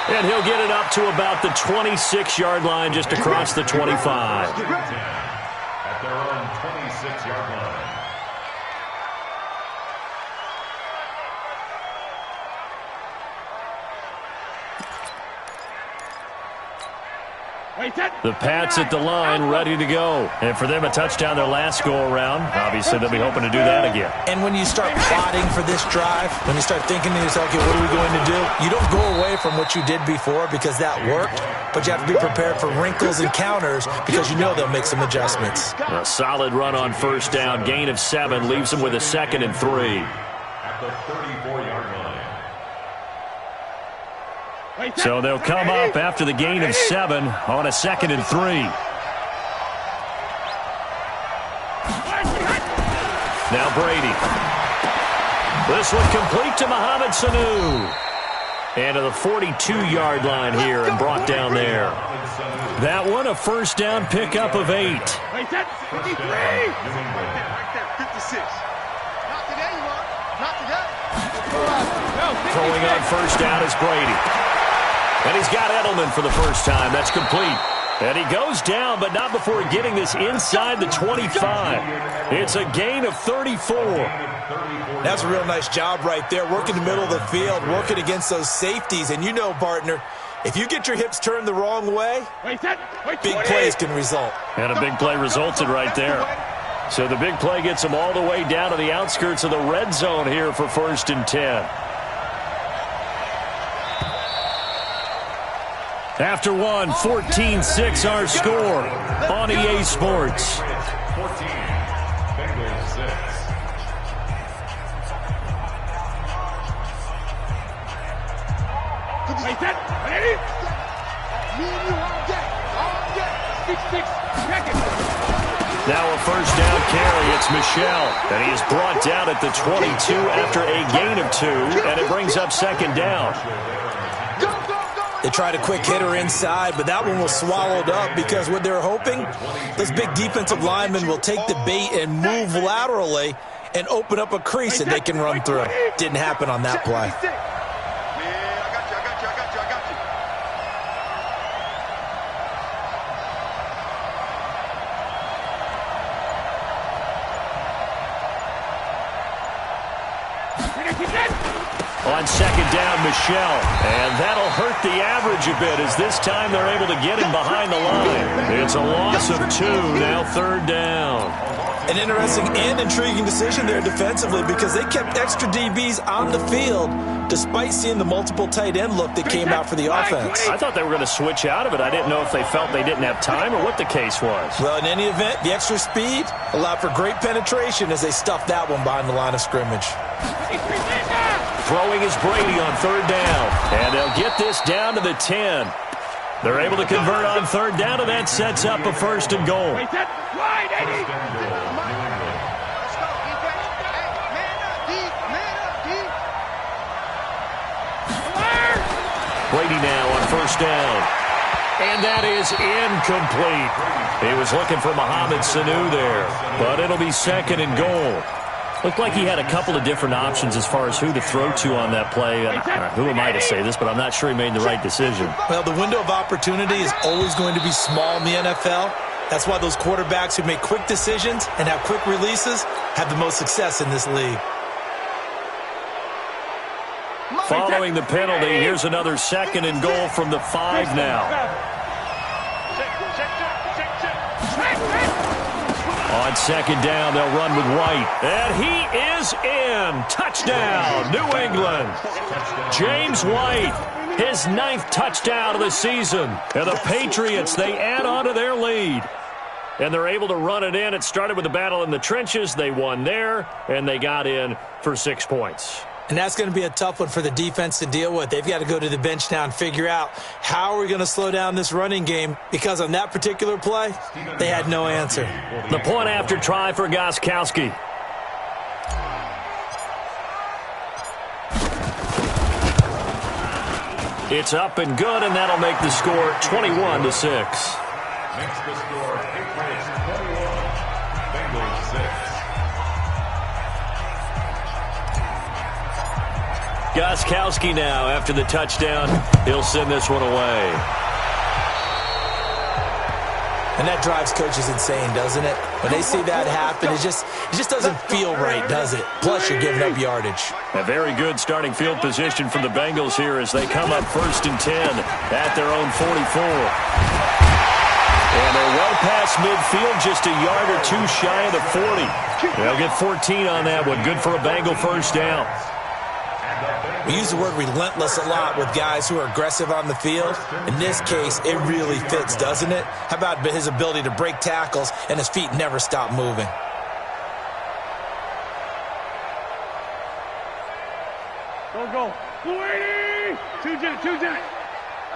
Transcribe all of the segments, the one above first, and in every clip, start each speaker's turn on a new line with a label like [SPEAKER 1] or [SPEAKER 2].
[SPEAKER 1] And he'll get it up to about the 26-yard line, just across the 25.
[SPEAKER 2] At their own 26-yard line.
[SPEAKER 1] The Pats at the line, ready to go. And for them, a touchdown their last go-around. Obviously, they'll be hoping to do that again.
[SPEAKER 3] And when you start plotting for this drive, when you start thinking to yourself, okay, what are we going to do? You don't go away from what you did before because that worked, but you have to be prepared for wrinkles and counters because you know they'll make some adjustments.
[SPEAKER 1] A solid run on first down. Gain of 7 leaves them with a 2nd and 3.
[SPEAKER 2] At the 34-yard line.
[SPEAKER 1] So they'll come up after the gain of 7 on a 2nd and 3. Now Brady. This one complete to Mohamed Sanu. And to the 42-yard line here and brought down there. That one a first down pickup of 8.
[SPEAKER 4] Right there, 53. Right there, 56. Not today, Mark. Not today.
[SPEAKER 1] Throwing on first down is Brady. And he's got Edelman for the first time. That's complete. And he goes down, but not before getting this inside the 25. It's a gain of 34.
[SPEAKER 3] That's a real nice job right there, working the middle of the field, working against those safeties. And you know, partner, if you get your hips turned the wrong way, big plays can result.
[SPEAKER 1] And a big play resulted right there. So the big play gets them all the way down to the outskirts of the red zone here for 1st and 10. After one, 14-6 our score on EA Sports.
[SPEAKER 2] 14, Bengals 6.
[SPEAKER 1] Now a first down carry. It's Michelle. And he is brought down at the 22 after a gain of 2. And it brings up 2nd down.
[SPEAKER 3] They tried a quick hitter inside, but that one was swallowed up because what they're hoping, those big defensive linemen will take the bait and move laterally and open up a crease that they can run through. Didn't happen on that play.
[SPEAKER 1] On 2nd down, Michelle. And that'll hurt the average a bit as this time they're able to get him behind the line. It's a loss of 2, now 3rd down.
[SPEAKER 3] An interesting and intriguing decision there defensively because they kept extra DBs on the field despite seeing the multiple tight end look that came out for the offense.
[SPEAKER 1] I thought they were going to switch out of it. I didn't know if they felt they didn't have time or what the case was.
[SPEAKER 3] Well, in any event, the extra speed allowed for great penetration as they stuffed that one behind the line of scrimmage.
[SPEAKER 1] Throwing is Brady on 3rd down. And they'll get this down to the 10. They're able to convert on 3rd down, and that sets up a 1st and goal. Brady now on 1st down. And that is incomplete. He was looking for Mohamed Sanu there, but it'll be 2nd and goal. Looked like he had a couple of different options as far as who to throw to on that play. Who am I to say this, but I'm not sure he made the right decision.
[SPEAKER 3] Well, the window of opportunity is always going to be small in the NFL. That's why those quarterbacks who make quick decisions and have quick releases have the most success in this league.
[SPEAKER 1] Following the penalty, here's another 2nd and goal from the 5 now. On 2nd down, they'll run with White. And he is in. Touchdown, New England. James White, his 9th touchdown of the season. And the Patriots, they add on to their lead. And they're able to run it in. It started with a battle in the trenches. They won there, and they got in for 6 points.
[SPEAKER 3] And that's going to be a tough one for the defense to deal with. They've got to go to the bench now and figure out how are we going to slow down this running game, because on that particular play, they had no answer.
[SPEAKER 1] The point after try for Gostkowski. It's up and good, and that'll make the score 21-6.
[SPEAKER 2] Makes the score Patriots 21, Bengals 6.
[SPEAKER 1] Gostkowski now after the touchdown. He'll send this one away.
[SPEAKER 3] And that drives coaches insane, doesn't it? When they see that happen, it just doesn't feel right, does it? Plus, you're giving up yardage.
[SPEAKER 1] A very good starting field position for the Bengals here as they come up 1st and 10 at their own 44. And they're well past midfield, just a yard or two shy of the 40. They'll get 14 on that one. Good for a Bengal first down.
[SPEAKER 3] We use the word relentless a lot with guys who are aggressive on the field. In this case, it really fits, doesn't it? How about his ability to break tackles and his feet never stop moving?
[SPEAKER 4] Go. 280! 2-jet.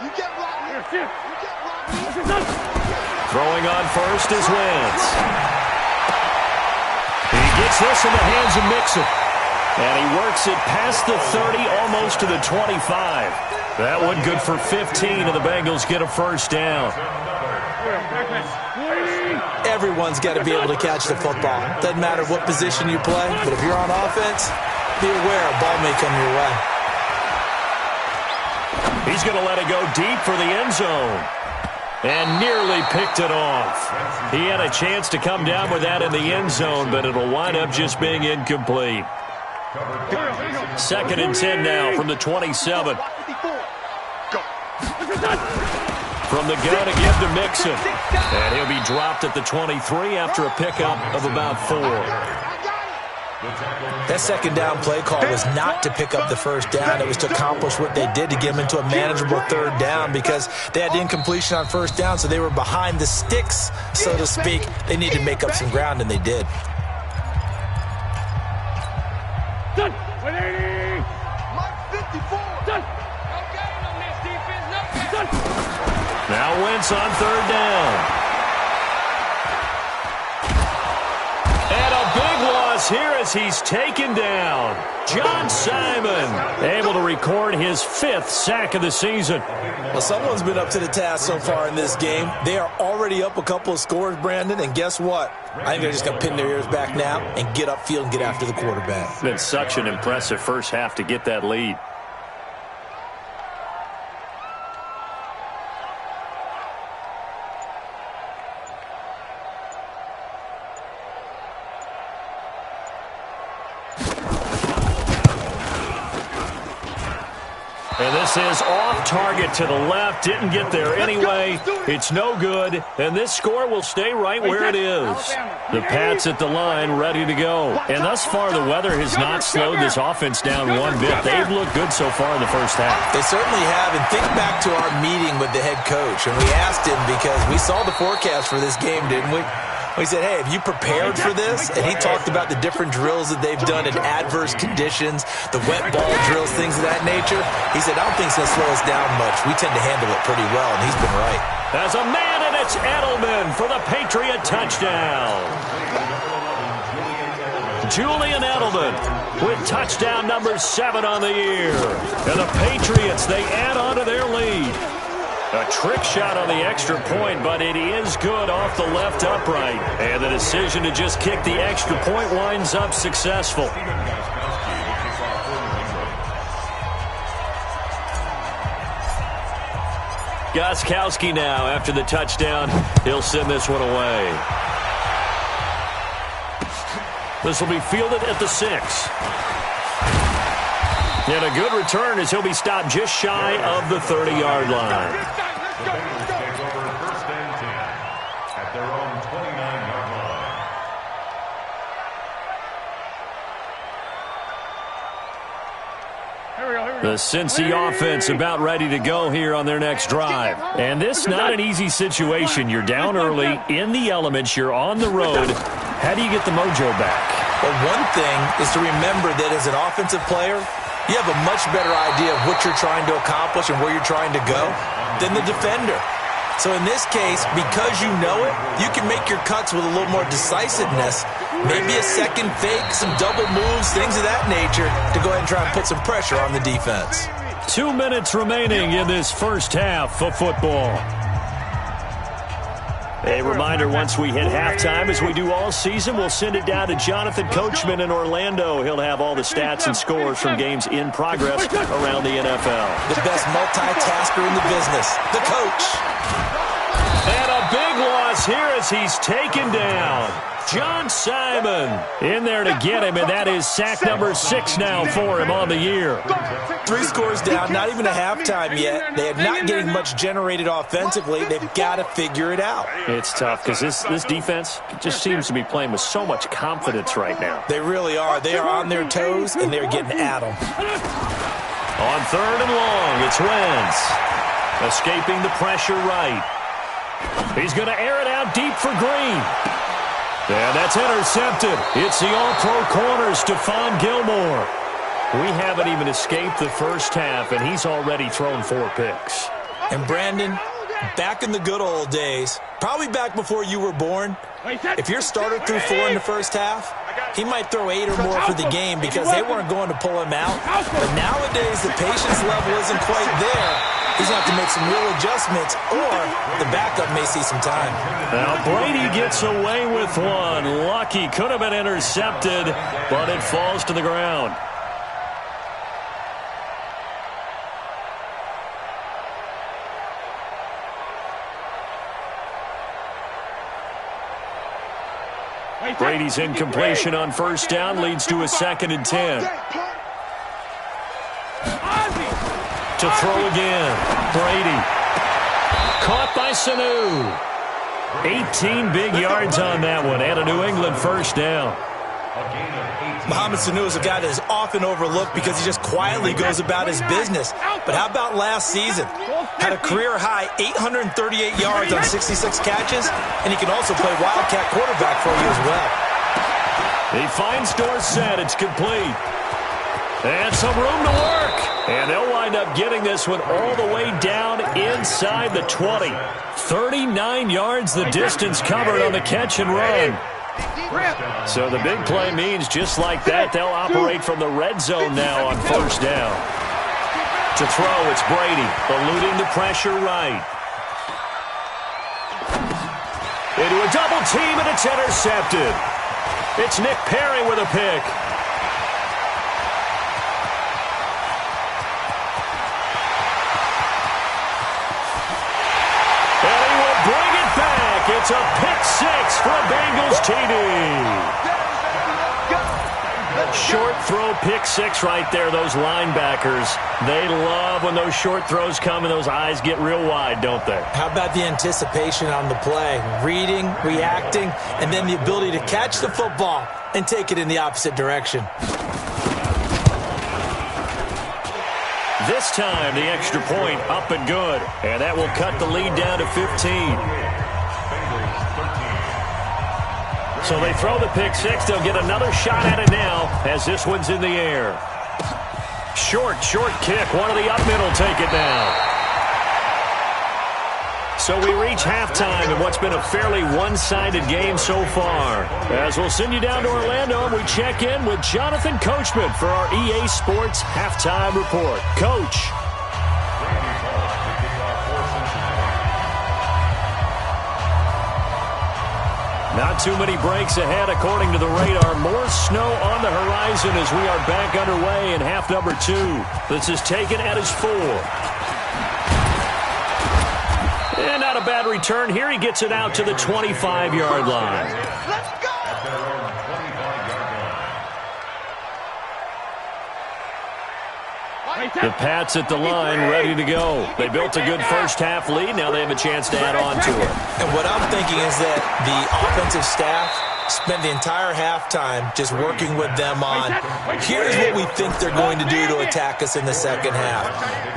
[SPEAKER 4] You get blocked here. You get blocked.
[SPEAKER 1] Throwing on first is Wentz. He gets this in the hands of Mixon. And he works it past the 30, almost to the 25. That one good for 15, and the Bengals get a first down.
[SPEAKER 3] Everyone's got to be able to catch the football. Doesn't matter what position you play, but if you're on offense, be aware a ball may come your way.
[SPEAKER 1] He's going to let it go deep for the end zone. And nearly picked it off. He had a chance to come down with that in the end zone, but it'll wind up just being incomplete. 2nd and 10 now from the 27. From the gun again to Mixon. And he'll be dropped at the 23 after a pickup of about 4.
[SPEAKER 3] That second down play call was not to pick up the first down. It was to accomplish what they did to get them into a manageable 3rd down because they had incompletion on 1st down, so they were behind the sticks, so to speak. They needed to make up some ground, and they did.
[SPEAKER 4] Done. 180. Mark 54. Done. No gain on this defense. No gain. Done.
[SPEAKER 1] Now Wentz on 3rd down. And a big loss here as he's taken down. John Simon able to record his 5th sack of the season.
[SPEAKER 3] Well, someone's been up to the task so far in this game. They are already up a couple of scores, Brandon, and guess what? I think they're just going to pin their ears back now and get upfield and get after the quarterback.
[SPEAKER 1] It's been such an impressive first half to get that lead. And this is off target to the left. Didn't get there anyway. It's no good. And this score will stay right where it is. The Pats at the line ready to go. And thus far, the weather has not slowed this offense down one bit. They've looked good so far in the first half.
[SPEAKER 3] They certainly have. And think back to our meeting with the head coach. And we asked him because we saw the forecast for this game, didn't we? We said, hey, have you prepared for this? And he talked about the different drills that they've done in adverse conditions, the wet ball drills, things of that nature. He said, I don't think it's going to slow us down much. We tend to handle it pretty well, and he's been right.
[SPEAKER 1] As a man, and it's Edelman for the Patriot touchdown. Julian Edelman with touchdown number 7 on the year. And the Patriots, they add on to their lead. A trick shot on the extra point, but it is good off the left upright. And the decision to just kick the extra point winds up successful. Gostkowski now after the touchdown. He'll send this one away. This will be fielded at the 6. And a good return as he'll be stopped just shy of the 30-yard line.
[SPEAKER 2] Take over 1st and 10 at their own 29-yard line.
[SPEAKER 1] The Cincy offense about ready to go here on their next drive. And this not an easy situation. You're down early, in the elements, you're on the road. How do you get the mojo back?
[SPEAKER 3] Well, one thing is to remember that as an offensive player, you have a much better idea of what you're trying to accomplish and where you're trying to go than the defender. So in this case, because you know it, you can make your cuts with a little more decisiveness, maybe a second fake, some double moves, things of that nature, to go ahead and try and put some pressure on the defense.
[SPEAKER 1] 2 minutes remaining in this first half of football. A reminder, once we hit halftime, as we do all season, we'll send it down to Jonathan Coachman in Orlando. He'll have all the stats and scores from games in progress around the NFL.
[SPEAKER 3] The best multitasker in the business, the coach.
[SPEAKER 1] And a big loss here as he's taken down. John Simon in there to get him, and that is sack number 6 now for him on the year.
[SPEAKER 3] 3 scores down, not even a halftime yet. They are not getting much generated offensively. They've got to figure it out.
[SPEAKER 1] It's tough because this defense just seems to be playing with so much confidence right now.
[SPEAKER 3] They really are. They are on their toes, and they're getting at them.
[SPEAKER 1] On 3rd and long, it's Wentz. Escaping the pressure right. He's going to air it out deep for Green. And that's intercepted. It's the all-pro corner, Stephon Gilmore. We haven't even escaped the first half, and he's already thrown 4 picks.
[SPEAKER 3] And Brandon, back in the good old days, probably back before you were born, if your starter threw 4 in the first half, he might throw 8 or more for the game because they weren't going to pull him out. But nowadays, the patience level isn't quite there. He's going to have to make some real adjustments, or the backup may see some time.
[SPEAKER 1] Now, Brady gets away with one. Lucky, could have been intercepted, but it falls to the ground. Brady's incompletion on first down leads to a 2nd and 10. To throw again. Brady. Caught by Sanu. 18 big yards on that one, and a New England first down.
[SPEAKER 3] Mohamed Sanu is a guy that is often overlooked because he just quietly goes about his business. But how about last season? Had a career-high 838 yards on 66 catches, and he can also play Wildcat quarterback for you as well.
[SPEAKER 1] He finds Dorsett. It's complete. And some room to work. And they'll wind up getting this one all the way down inside the 20. 39 yards the distance covered on the catch and run. So the big play means just like that, they'll operate from the red zone now on first down. To throw, it's Brady, eluding the pressure right. Into a double team, and it's intercepted. It's Nick Perry with a pick. It's a pick 6 for a Bengals TD. Short throw, pick 6 right there. Those linebackers, they love when those short throws come and those eyes get real wide, don't they?
[SPEAKER 3] How about the anticipation on the play? Reading, reacting, and then the ability to catch the football and take it in the opposite direction.
[SPEAKER 1] This time, the extra point up and good. And that will cut the lead down to 15. So they throw the pick 6. They'll get another shot at it now as this one's in the air. Short kick. One of the up middle take it down. So we reach halftime in what's been a fairly one-sided game so far. As we'll send you down to Orlando, and we check in with Jonathan Coachman for our EA Sports Halftime Report. Coach. Not too many breaks ahead according to the radar. More snow on the horizon as we are back underway in half number 2. This is taken at his 4. And not a bad return here. He gets it out to the 25-yard line.
[SPEAKER 4] Let's go!
[SPEAKER 1] The Pats at the line, ready to go. They built a good first-half lead. Now they have a chance to add on to it.
[SPEAKER 3] And what I'm thinking is that the offensive staff spent the entire halftime just working with them on, here's what we think they're going to do to attack us in the second half.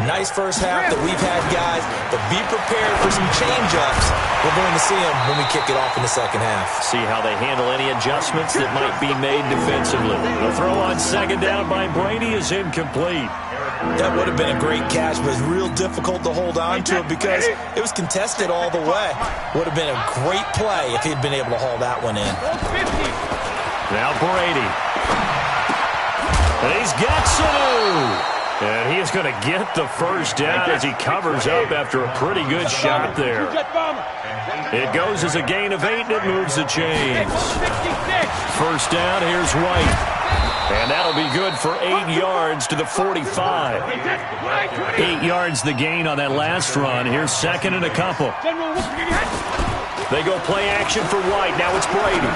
[SPEAKER 3] Nice first half that we've had, guys, but be prepared for some change-ups. We're going to see them when we kick it off in the second half.
[SPEAKER 1] See how they handle any adjustments that might be made defensively. The throw on second down by Brady is incomplete.
[SPEAKER 3] That would have been a great catch, but it's real difficult to hold on to it because it was contested all the way. Would have been a great play if he'd been able to haul that one in.
[SPEAKER 1] Now Brady. And he's got Sanu. And he is going to get the first down as he covers up after a pretty good shot there. It goes as a gain of 8, and it moves the chains. First down, here's White. And that'll be good for 8 yards to the 45. 8 yards the gain on that last run. Here's second and a couple. They go play action for White. Now it's Brady.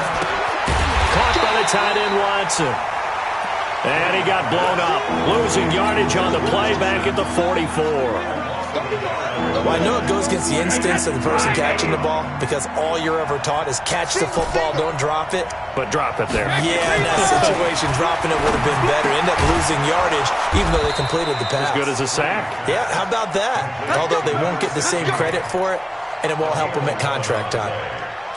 [SPEAKER 1] Caught by the tight end Watson. And he got blown up. Losing yardage on the play back at the 44.
[SPEAKER 3] Well, I know it goes against the instincts of the person catching the ball because all you're ever taught is catch the football, don't drop it.
[SPEAKER 1] But drop it there.
[SPEAKER 3] Yeah, in that situation, dropping it would have been better. End up losing yardage even though they completed the pass.
[SPEAKER 1] As good as a sack.
[SPEAKER 3] Yeah, how about that? Although they won't get the same credit for it, and it won't help them at contract time.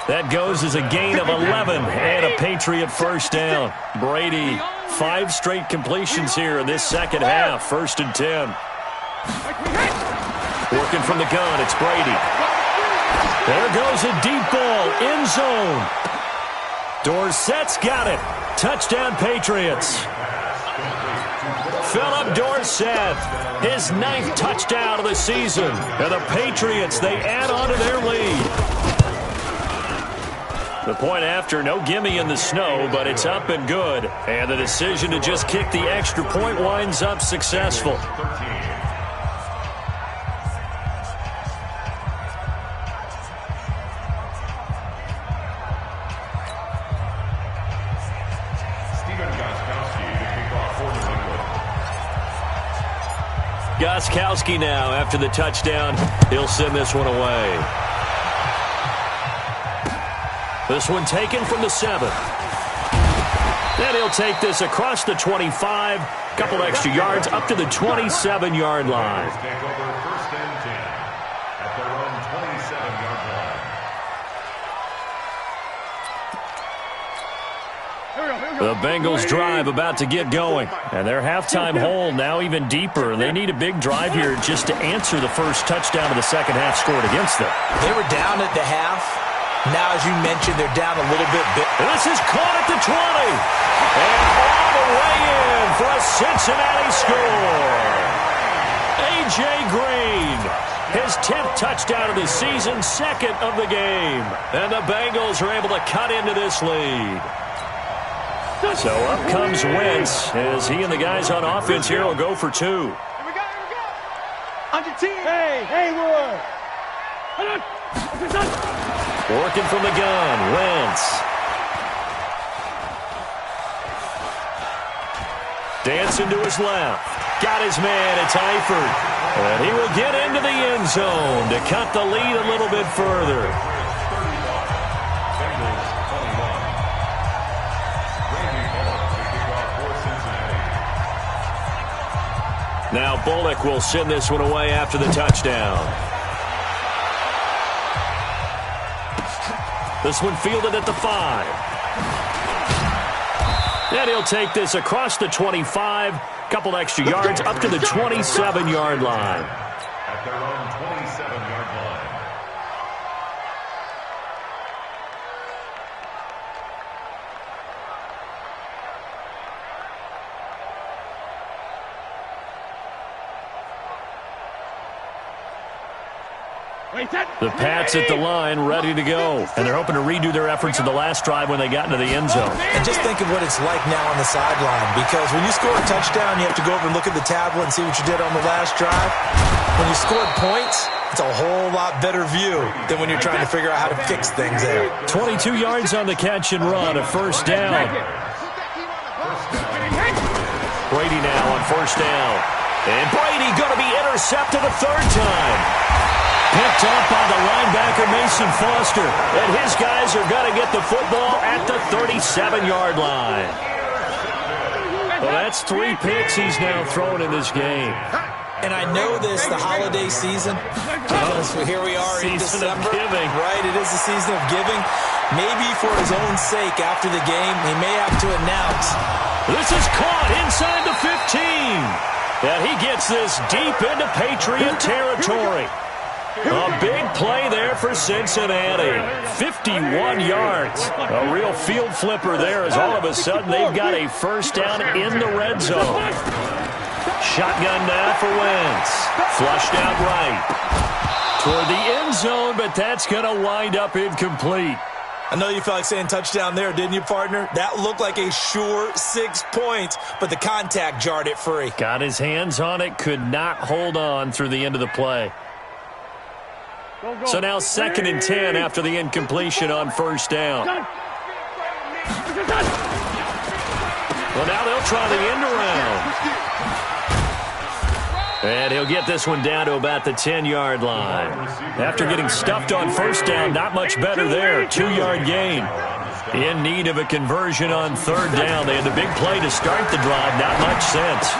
[SPEAKER 1] That goes as a gain of 11 and a Patriot first down. Brady, 5 straight completions here in this second half. First and 10. Working from the gun, it's Brady. There goes a deep ball, end zone. Dorsett's got it. Touchdown, Patriots. Philip Dorsett, his 9th touchdown of the season. And the Patriots, they add on to their lead. The point after, no gimme in the snow, but it's up and good. And the decision to just kick the extra point winds up successful. Gostkowski now after the touchdown. He'll send this one away. This one taken from the 7. Then he'll take this across the 25. Couple extra yards up to the 27-yard line.
[SPEAKER 2] Take over first and 10 at their own 27-yard line.
[SPEAKER 1] The Bengals drive about to get going. And their halftime hole now even deeper. They need a big drive here just to answer the first touchdown of the second half scored against them.
[SPEAKER 3] They were down at the half. Now, as you mentioned, they're down a little bit.
[SPEAKER 1] This is caught at the 20. And all the way in for a Cincinnati score. A.J. Green, his 10th touchdown of the season, second of the game. And the Bengals are able to cut into this lead. So up comes Wentz as he and the guys on offense here will go for 2.
[SPEAKER 4] Here we go. On your team. Hey, Haywood. Hold on.
[SPEAKER 1] Working from the gun, Wentz. Dancing to his left. Got his man, it's Eifert. And he will get into the end zone to cut the lead a little bit further. Now Bullock will send this one away after the touchdown. This one fielded at the 5. And he'll take this across the 25. Couple extra yards up to the 27-yard line.
[SPEAKER 2] At their own 27-yard line.
[SPEAKER 1] The Pats at the line, ready to go. And they're hoping to redo their efforts in the last drive when they got into the end zone.
[SPEAKER 3] And just think of what it's like now on the sideline, because when you score a touchdown, you have to go over and look at the tablet and see what you did on the last drive. When you scored points, it's a whole lot better view than when you're trying to figure out how to fix things there.
[SPEAKER 1] 22 yards on the catch and run, a first down. Brady now on first down. And Brady going to be intercepted a third time. Picked up by the linebacker, Mason Foster. And his guys are going to get the football at the 37-yard line. Well, that's 3 picks he's now thrown in this game.
[SPEAKER 3] And I know this, the holiday season, so here we are in December. Right, it is the season of giving. Maybe for his own sake, after the game, he may have to announce.
[SPEAKER 1] This is caught inside the 15. And he gets this deep into Patriot territory. A big play there for Cincinnati. 51 yards. A real field flipper there as all of a sudden they've got a first down in the red zone. Shotgun now for Wentz. Flushed out right. Toward the end zone, but that's going to wind up incomplete.
[SPEAKER 3] I know you felt like saying touchdown there, didn't you, partner? That looked like a sure 6 points, but the contact jarred it free.
[SPEAKER 1] Got his hands on it, could not hold on through the end of the play. So now 2nd and 10 after the incompletion on first down. Well, now they'll try the end around. And he'll get this one down to about the 10-yard line. After getting stuffed on first down, not much better there. 2-yard gain. In need of a conversion on third down. They had the big play to start the drive. Not much sense.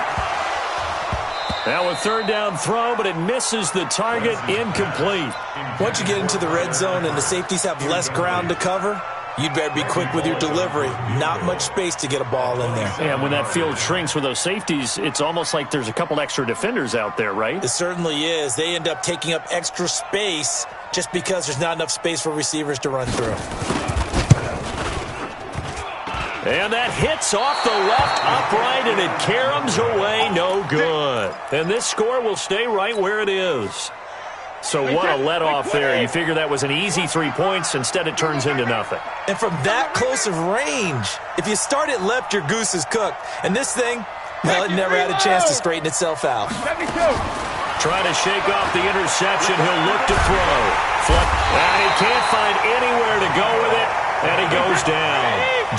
[SPEAKER 1] Now a third down throw, but it misses the target. Incomplete.
[SPEAKER 3] Once you get into the red zone and the safeties have less ground to cover, you'd better be quick with your delivery. Not much space to get a ball in there.
[SPEAKER 1] Yeah, when that field shrinks with those safeties, it's almost like there's a couple extra defenders out there, right?
[SPEAKER 3] It certainly is. They end up taking up extra space just because there's not enough space for receivers to run through.
[SPEAKER 1] And that hits off the left upright, and it caroms away, no good. And this score will stay right where it is. So what a let-off there. You figure that was an easy 3 points. Instead, it turns into nothing.
[SPEAKER 3] And from that close of range, if you start it left, your goose is cooked. And this thing, well, it never had a chance to straighten itself out.
[SPEAKER 1] Trying to shake off the interception. He'll look to throw. Flip. And he can't find anywhere to go with it. And he goes down.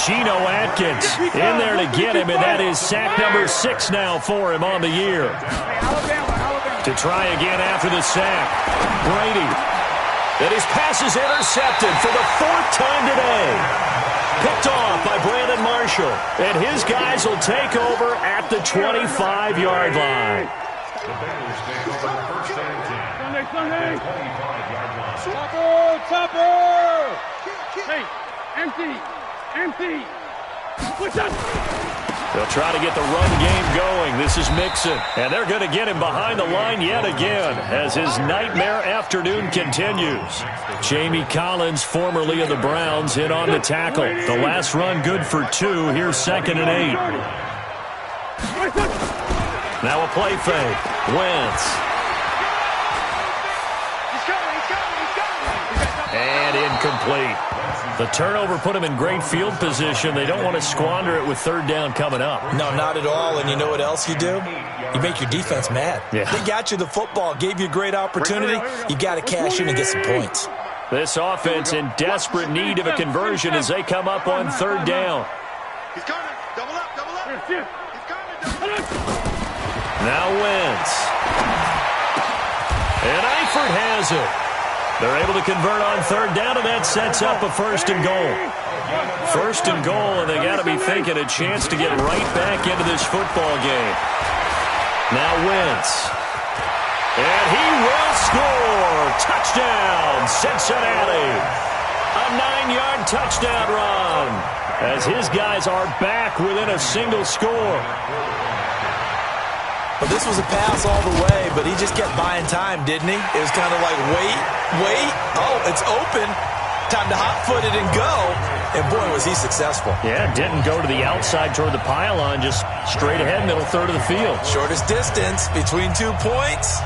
[SPEAKER 1] Geno Atkins in there to get him, and that is sack number 6 now for him on the year. To try again after the sack. Brady. And his pass is intercepted for the 4th time today. Picked off by Brandon Marshall. And his guys will take over at the 25-yard line.
[SPEAKER 2] The Bengals take over the 1st and 10.
[SPEAKER 4] Sunday.
[SPEAKER 2] 25-yard line.
[SPEAKER 4] Topper! Hey, empty. What's up?
[SPEAKER 1] They'll try to get the run game going. This is Mixon. And they're going to get him behind the line yet again as his nightmare afternoon continues. Jamie Collins, formerly of the Browns, in on the tackle. The last run good for 2. Here's 2nd and 8. Now a play fake. Wentz. And incomplete. The turnover put him in great field position. They don't want to squander it with third down coming up.
[SPEAKER 3] No, not at all. And you know what else you do? You make your defense mad.
[SPEAKER 1] Yeah.
[SPEAKER 3] They got you the football, gave you a great opportunity. You got to cash in and get some points.
[SPEAKER 1] This offense in desperate need of a conversion as they come up on third down.
[SPEAKER 4] He's coming. Double up. He's coming.
[SPEAKER 1] Now Wentz. And Eifert has it. They're able to convert on third down, and that sets up a 1st and goal. 1st and goal, and they got to be thinking a chance to get right back into this football game. Now Wentz. And he will score. Touchdown, Cincinnati. A 9-yard touchdown run as his guys are back within a single score.
[SPEAKER 3] Well, this was a pass all the way, but he just kept buying time, didn't he? It was kind of like, wait. Oh, it's open. Time to hot-foot it and go. And, boy, was he successful.
[SPEAKER 1] Yeah, didn't go to the outside toward the pylon, just straight ahead, middle third of the field.
[SPEAKER 3] Shortest distance between 2 points.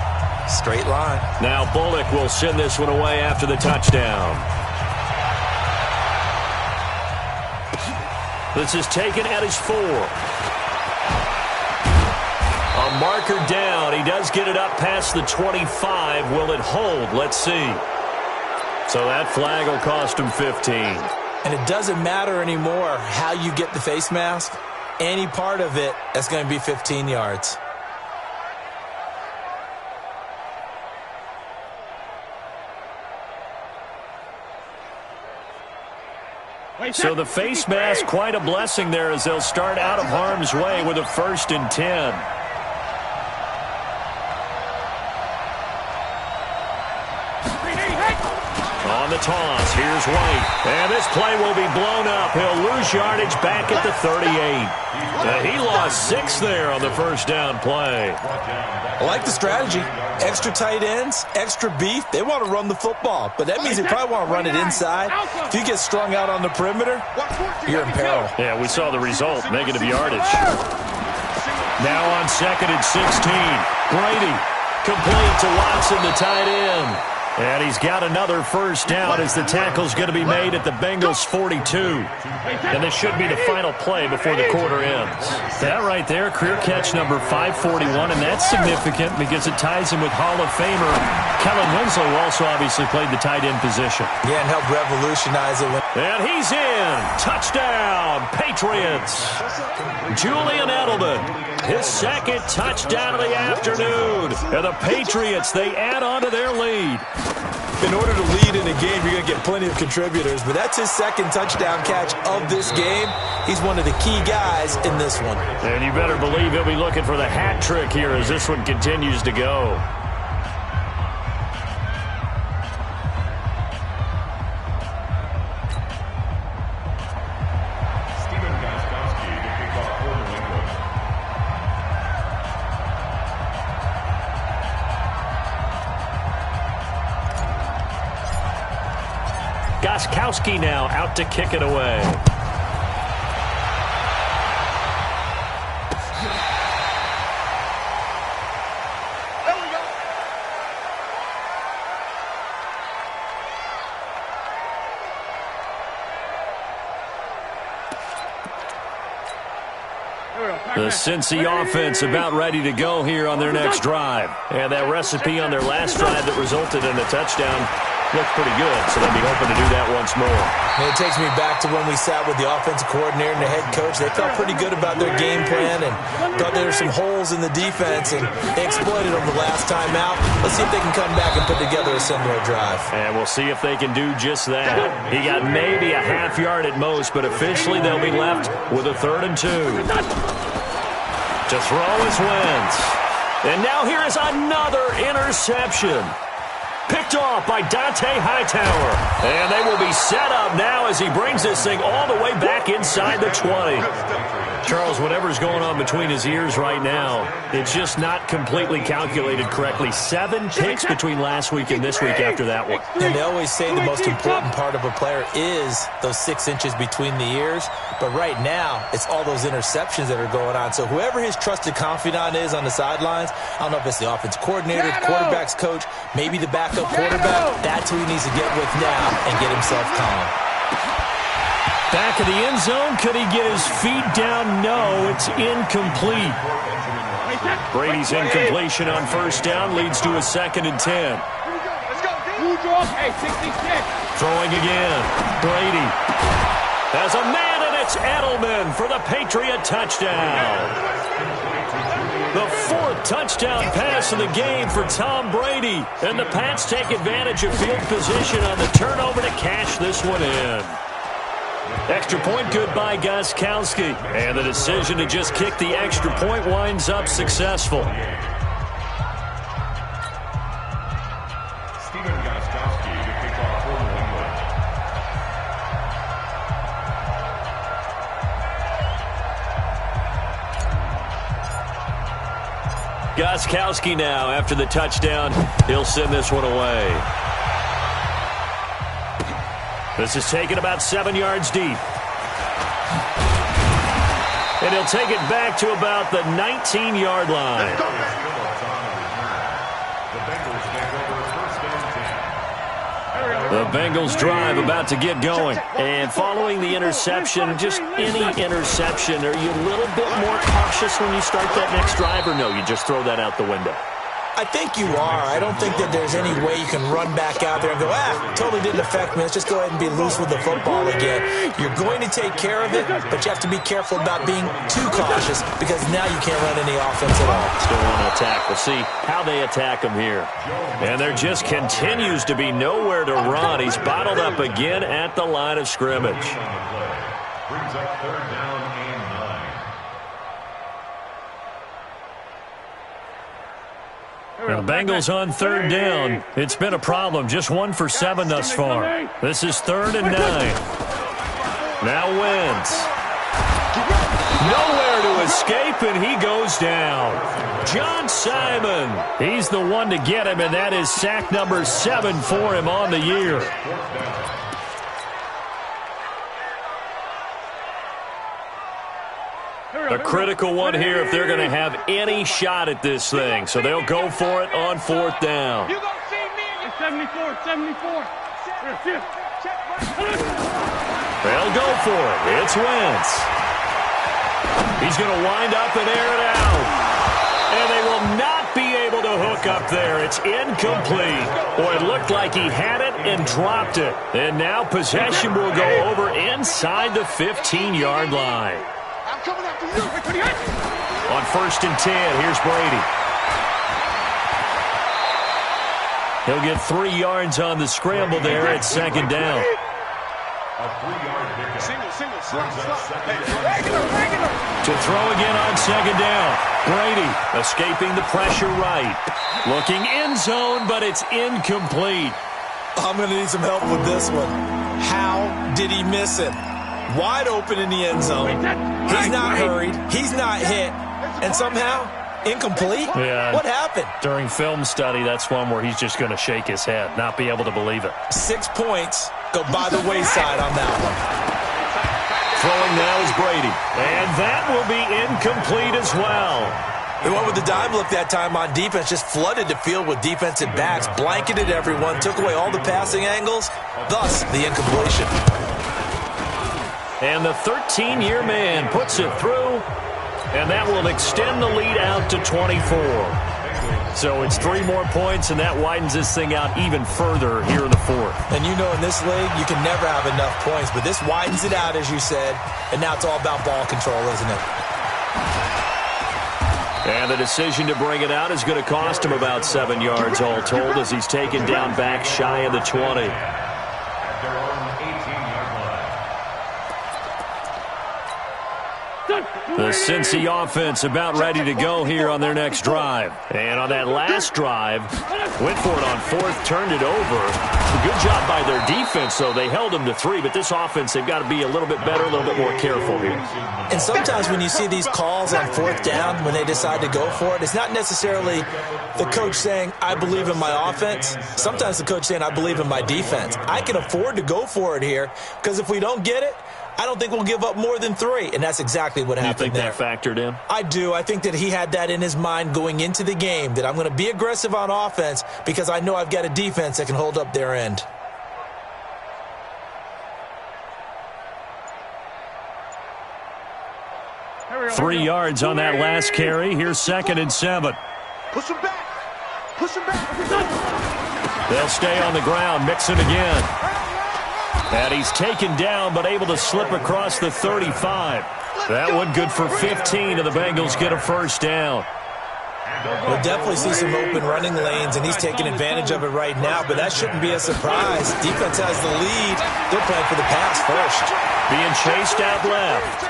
[SPEAKER 3] Straight line.
[SPEAKER 1] Now Bullock will send this one away after the touchdown. This is taken at his 4. A marker down. He does get it up past the 25. Will it hold? Let's see. So that flag will cost him 15.
[SPEAKER 3] And it doesn't matter anymore how you get the face mask. Any part of it, that's going to be 15 yards.
[SPEAKER 1] So the face mask, quite a blessing there as they'll start out of harm's way with a 1st and 10. On the toss, here's White. And this play will be blown up. He'll lose yardage back at the 38. He lost 6 there on the 1st down play.
[SPEAKER 3] I like the strategy. Extra tight ends, extra beef. They want to run the football, but that means they probably want to run it inside. If you get strung out on the perimeter, you're in peril.
[SPEAKER 1] Yeah, we saw the result, negative yardage. Now on 2nd and 16. Brady complete to Watson, the tight end. And he's got another first down as the tackle's going to be made at the Bengals' 42. And this should be the final play before the quarter ends. That right there, career catch number 541, and that's significant because it ties him with Hall of Famer Kellen Winslow, who also obviously played the tight end position.
[SPEAKER 3] Yeah, and helped revolutionize it.
[SPEAKER 1] And he's in. Touchdown, Patriots. Julian Edelman, his second touchdown of the afternoon. And the Patriots, they add on to their lead.
[SPEAKER 3] In order to lead in a game, you're going to get plenty of contributors, but that's his second touchdown catch of this game. He's one of the key guys in this one.
[SPEAKER 1] And you better believe he'll be looking for the hat trick here as this one continues to go. Goskowski now out to kick it away. The Cincy offense about ready to go here on their next drive. And that recipe on their last drive that resulted in a touchdown looked pretty good, so they'll be hoping to do that once more.
[SPEAKER 3] And it takes me back to when we sat with the offensive coordinator and the head coach. They felt pretty good about their game plan and thought there were some holes in the defense, and they exploited them the last time out. Let's see if they can come back and put together a similar drive.
[SPEAKER 1] And we'll see if they can do just that. He got maybe a half yard at most, but officially they'll be left with a 3rd and 2. To throw is Wentz. And now here is another interception. Picked off by Dante Hightower. And they will be set up now as he brings this thing all the way back inside the 20. Charles, whatever's going on between his ears right now, it's just not completely calculated correctly. 7 picks between last week and this week after that one.
[SPEAKER 3] And they always say the most important part of a player is those 6 inches between the ears. But right now, it's all those interceptions that are going on. So whoever his trusted confidant is on the sidelines, I don't know if it's the offensive coordinator, the quarterback's coach, maybe the backup quarterback, that's who he needs to get with now and get himself calm.
[SPEAKER 1] Back of the end zone. Could he get his feet down? No, it's incomplete. Brady's incompletion on first down leads to a 2nd and 10. Throwing again. Brady has a man, and it's Edelman for the Patriot touchdown. The 4th touchdown pass of the game for Tom Brady. And the Pats take advantage of field position on the turnover to cash this one in. Extra point good by Goskowski. And the decision to just kick the extra point winds up successful.
[SPEAKER 2] Stephen Goskowski to kick off for New England.
[SPEAKER 1] Goskowski now after the touchdown. He'll send this one away. This is taken about 7 yards deep. And he'll take it back to about the 19-yard line. The Bengals drive about to get going. And following the interception, just any interception, are you a little bit more cautious when you start that next drive, or no, you just throw that out the window?
[SPEAKER 3] I think you are. I don't think that there's any way you can run back out there and go, totally didn't affect me. Let's just go ahead and be loose with the football again. You're going to take care of it, but you have to be careful about being too cautious because now you can't run any offense at all.
[SPEAKER 1] Still want to attack. We'll see how they attack him here. And there just continues to be nowhere to run. He's bottled up again at the line of scrimmage.
[SPEAKER 2] Brings up 3rd down and 9.
[SPEAKER 1] The Bengals on 3rd down. It's been a problem. Just 1 for 7 thus far. This is 3rd and 9. Now Wentz. Nowhere to escape, and he goes down. John Simon. He's the one to get him, and that is sack number 7 for him on the year. A critical one here if they're going to have any shot at this thing. So they'll go for it on 4th down.
[SPEAKER 4] You gonna see me? 74.
[SPEAKER 1] They'll go for it. It's Wentz. He's going to wind up and air it out. And they will not be able to hook up there. It's incomplete. Boy, it looked like he had it and dropped it. And now possession will go over inside the 15-yard line.
[SPEAKER 4] I'm coming after you.
[SPEAKER 1] On 1st and 10, here's Brady. He'll get 3 yards on the scramble there at 2nd down.
[SPEAKER 2] A 3-yard pickup.
[SPEAKER 4] Single,
[SPEAKER 2] slot.
[SPEAKER 4] Regular.
[SPEAKER 1] To throw again on 2nd down. Brady escaping the pressure right. Looking end zone, but it's incomplete.
[SPEAKER 3] I'm going to need some help with this one. How did he miss it? Wide open in the end zone. He's not hurried. He's not hit. And somehow, incomplete?
[SPEAKER 1] Yeah.
[SPEAKER 3] What happened?
[SPEAKER 1] During film study, that's one where he's just going to shake his head, not be able to believe it.
[SPEAKER 3] 6 points go by the wayside on that one.
[SPEAKER 1] Throwing now is Brady. And that will be incomplete as well.
[SPEAKER 3] He went with the dime look that time on defense, just flooded the field with defensive backs, blanketed everyone, took away all the passing angles, thus the incompletion.
[SPEAKER 1] And the 13-year man puts it through, and that will extend the lead out to 24. So it's 3 more points, and that widens this thing out even further here in the 4th.
[SPEAKER 3] And you know in this league, you can never have enough points, but this widens it out, as you said, and now it's all about ball control, isn't it?
[SPEAKER 1] And the decision to bring it out is going to cost him about 7 yards all told as he's taken down back shy of the 20.
[SPEAKER 2] At their own 18-yard line.
[SPEAKER 1] The Cincy offense about ready to go here on their next drive. And on that last drive, went for it on 4th, turned it over. Good job by their defense, though. They held them to 3, but this offense, they've got to be a little bit better, a little bit more careful here.
[SPEAKER 3] And sometimes when you see these calls on 4th down, when they decide to go for it, it's not necessarily the coach saying, I believe in my offense. Sometimes the coach saying, I believe in my defense. I can afford to go for it here, because if we don't get it, I don't think we'll give up more than 3, and that's exactly what happened there.
[SPEAKER 1] You think that factored in?
[SPEAKER 3] I do. I think that he had that in his mind going into the game, that I'm going to be aggressive on offense because I know I've got a defense that can hold up their end.
[SPEAKER 1] Three yards on that last carry. Here's 2nd and 7.
[SPEAKER 4] Push him back.
[SPEAKER 1] They'll stay on the ground, mix it again. And he's taken down, but able to slip across the 35. That one good for 15, and the Bengals get a 1st down.
[SPEAKER 3] We'll definitely see some open running lanes, and he's taking advantage of it right now, but that shouldn't be a surprise. Defense has the lead. They're playing for the pass first.
[SPEAKER 1] Being chased out left.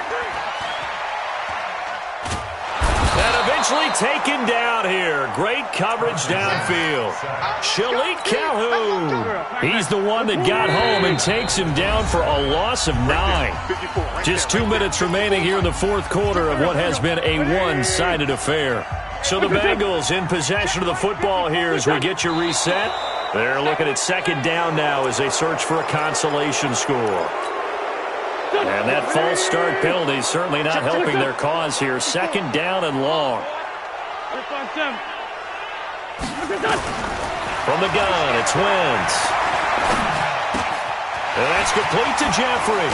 [SPEAKER 1] And eventually taken down here. Great coverage downfield. Shalik Calhoun. He's the one that got home and takes him down for a loss of 9. Just 2 minutes remaining here in the 4th quarter of what has been a one-sided affair. So the Bengals in possession of the football here as we get you reset. They're looking at 2nd down now as they search for a consolation score. And that false start penalty certainly not helping their cause here. 2nd down and long. From the gun, it's Wentz. And that's complete to Jeffrey.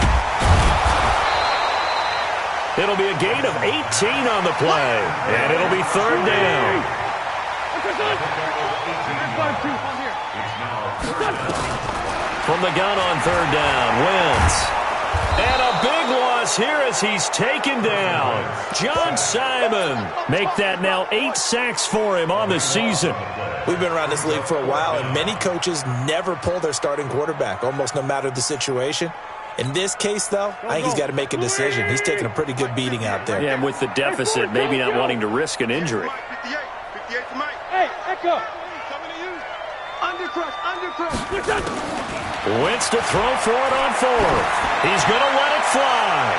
[SPEAKER 1] It'll be a gain of 18 on the play. And it'll be 3rd down. From the gun on 3rd down, Wentz. And a big loss here as he's taken down. John Simon make that now 8 sacks for him on the season.
[SPEAKER 3] We've been around this league for a while, and many coaches never pull their starting quarterback, almost no matter the situation. In this case, though, I think he's got to make a decision. He's taking a pretty good beating out there.
[SPEAKER 1] Yeah, and with the deficit, maybe not wanting to risk an injury.
[SPEAKER 4] 58 to Mike. Hey, Echo. Coming to you. Undercrush.
[SPEAKER 1] Wentz to throw for it on 4th. He's going to let it fly.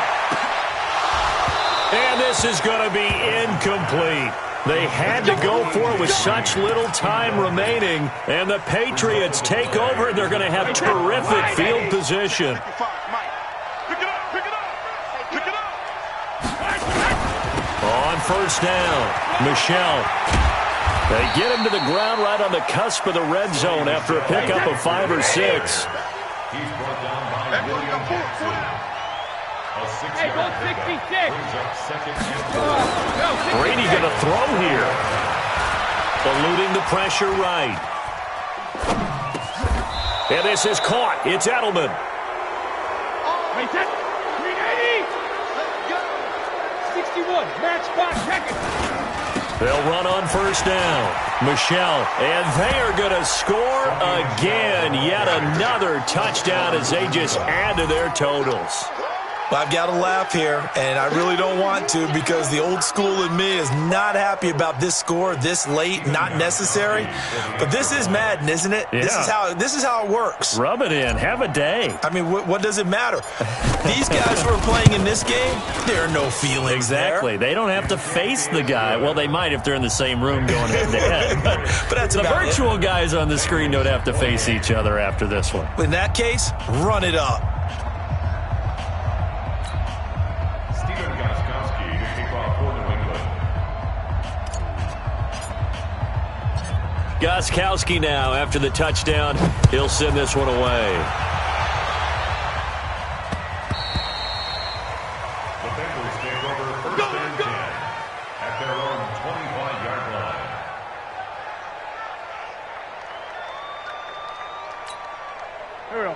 [SPEAKER 1] And this is going to be incomplete. They had to go for it with such little time remaining. And the Patriots take over. They're going to have terrific field position. first down. Michelle. They get him to the ground right on the cusp of the red zone after a pickup of 5 or 6.
[SPEAKER 2] He's brought down by William Jackson. A 6-yard pickup brings up second and 2.
[SPEAKER 1] Brady going to throw here. Eluding the pressure right. And this is caught. It's Edelman.
[SPEAKER 4] Wait, set. 380. 61. Match spot. Check it.
[SPEAKER 1] They'll run on first down. Michelle. And they are going to score again. Yet another touchdown as they just add to their totals.
[SPEAKER 3] I've got to laugh here, and I really don't want to because the old school in me is not happy about this score this late, not necessary. But this is Madden, isn't it?
[SPEAKER 1] Yeah.
[SPEAKER 3] This is how it works.
[SPEAKER 1] Rub it in. Have a day.
[SPEAKER 3] I mean, what does it matter? These guys who are playing in this game, there are no feelings
[SPEAKER 1] Exactly.
[SPEAKER 3] there.
[SPEAKER 1] They don't have to face the guy. Well, they might if they're in the same room going head-to-head.
[SPEAKER 3] But that's
[SPEAKER 1] the
[SPEAKER 3] about
[SPEAKER 1] virtual guys on the screen don't have to face each other after this one.
[SPEAKER 3] In that case, run it up.
[SPEAKER 1] Gostkowski now after the touchdown. He'll send this one away.
[SPEAKER 2] The Bengals take over first and 10 at their own 25-yard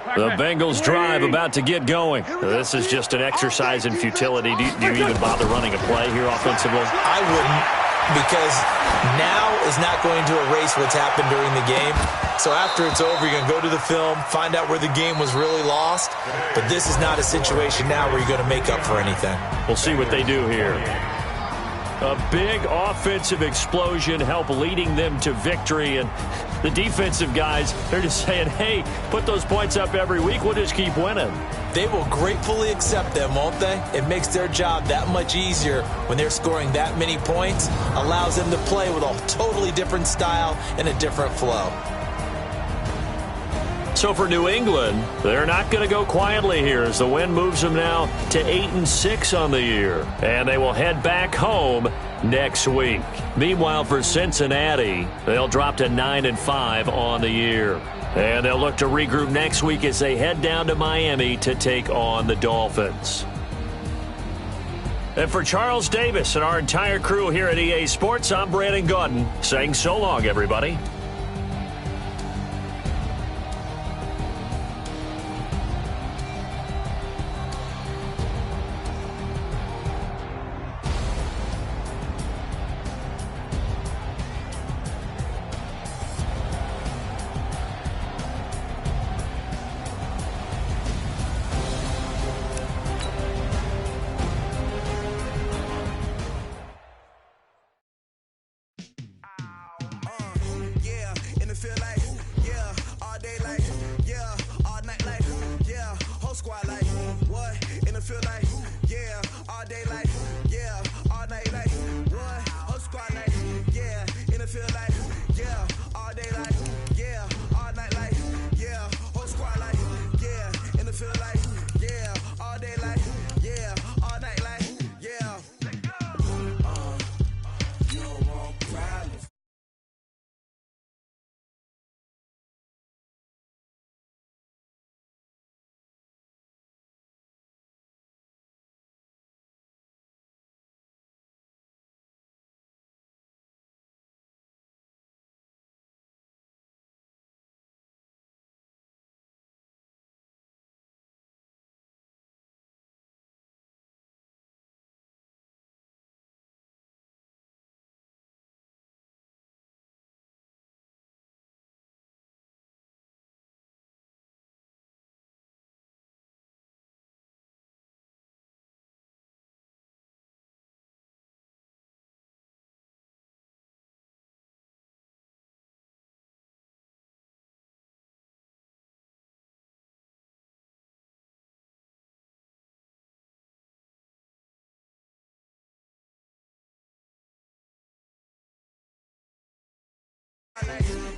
[SPEAKER 2] line.
[SPEAKER 1] The Bengals drive about to get going. This is just an exercise in futility. Do you even bother running a play here offensively?
[SPEAKER 3] I wouldn't, because now is not going to erase what's happened during the game. So after it's over, you're going to go to the film, find out where the game was really lost. But this is not a situation now where you're going to make up for anything.
[SPEAKER 1] We'll see what they do here. A big offensive explosion help leading them to victory. And the defensive guys, they're just saying, hey, put those points up every week. We'll just keep winning.
[SPEAKER 3] They will gratefully accept them, won't they? It makes their job that much easier when they're scoring that many points. Allows them to play with a totally different style and a different flow.
[SPEAKER 1] So for New England, they're not going to go quietly here as the win moves them now to 8-6 on the year. And they will head back home next week. Meanwhile, for Cincinnati, they'll drop to 9-5 on the year. And they'll look to regroup next week as they head down to Miami to take on the Dolphins. And for Charles Davis and our entire crew here at EA Sports, I'm Brandon Gaudin saying so long, everybody.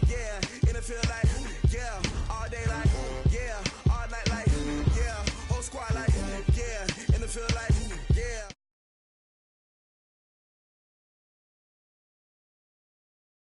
[SPEAKER 5] Yeah, and it feel like, yeah, all day like